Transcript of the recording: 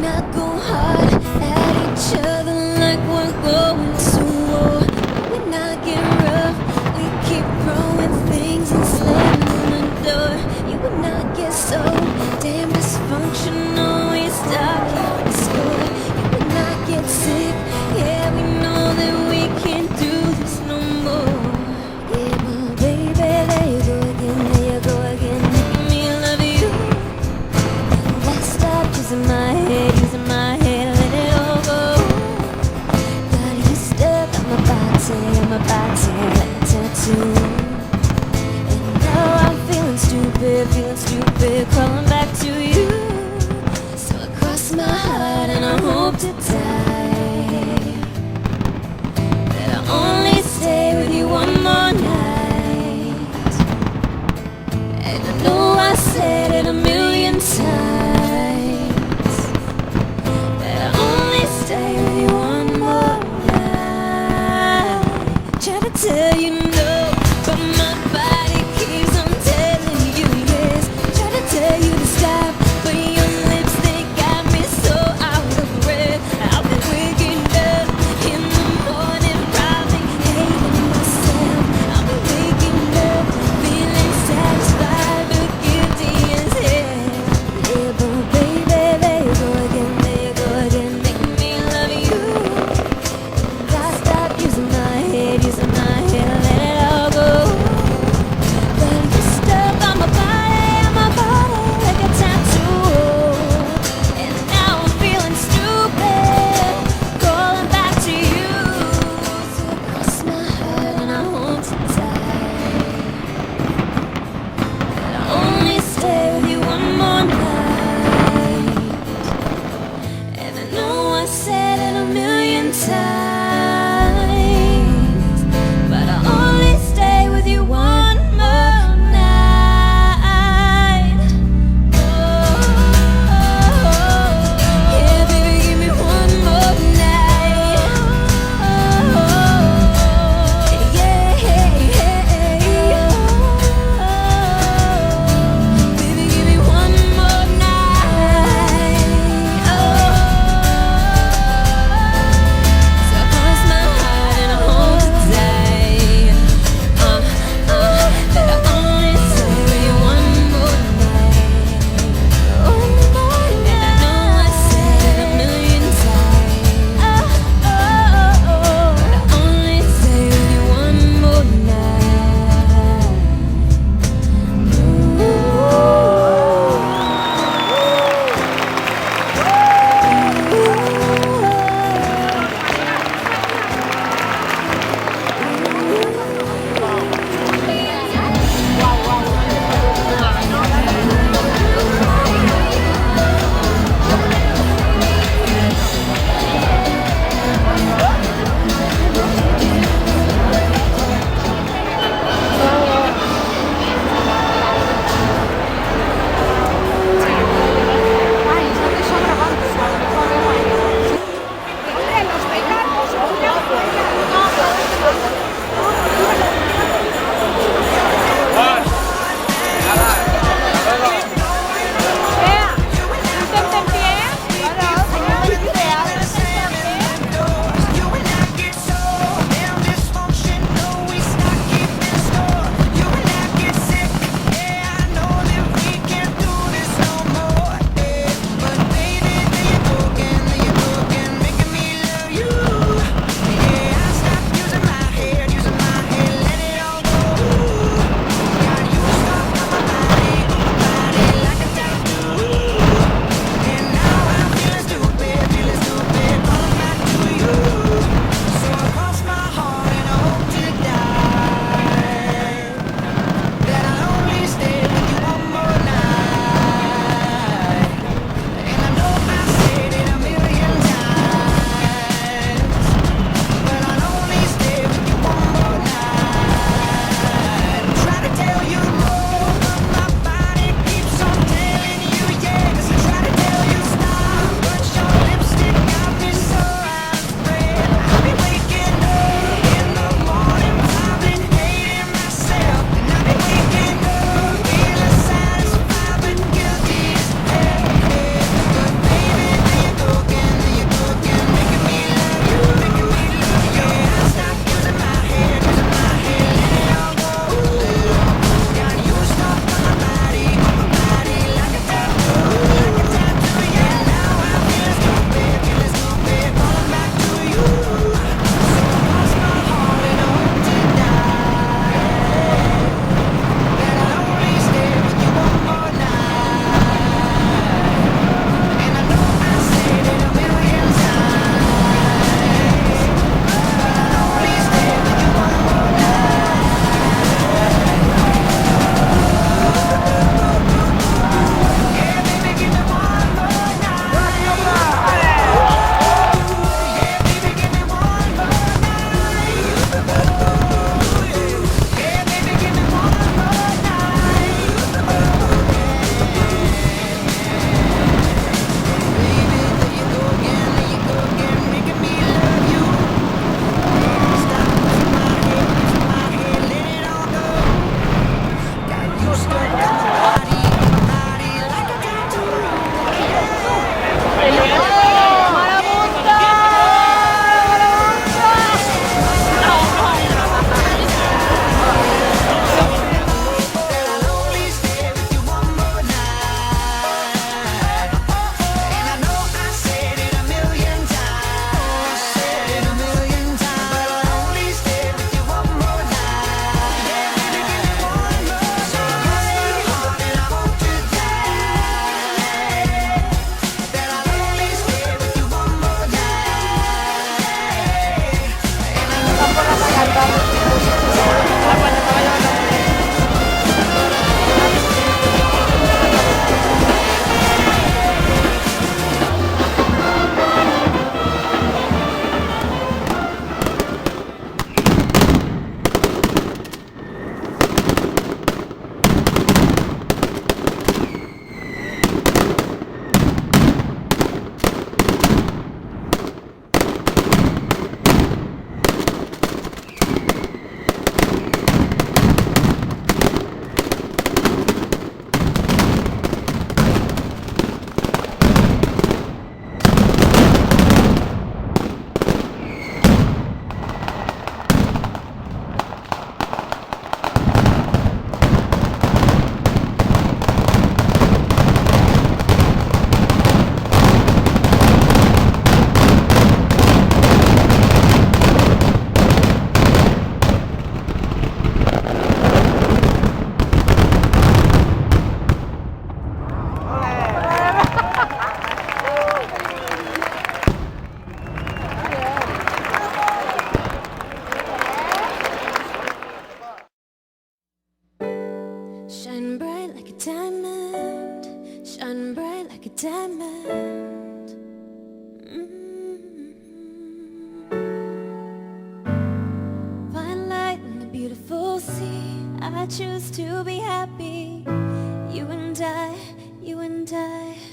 not go hard at each other like we're going to war. We not get rough, we keep throwing things and slamming the door. You would not get so damn dysfunctional, we start keeping score. You would not get sick, yeah, we know that we can't do this no more. Yeah, well, baby, there you go again, making me love you. I stopped using my head, let it all go. Got you stuck on my body like a tattoo. And now I'm feeling stupid, crawling back to you. So I cross my heart and I hope to die that I'll only stay with you one more night. And I know I said it a million times that I'll only stay with you one more night. Try to tell you no, but my body keeps on telling you yes. Try to tell you to stop, I choose to be happy. You and I, you and I.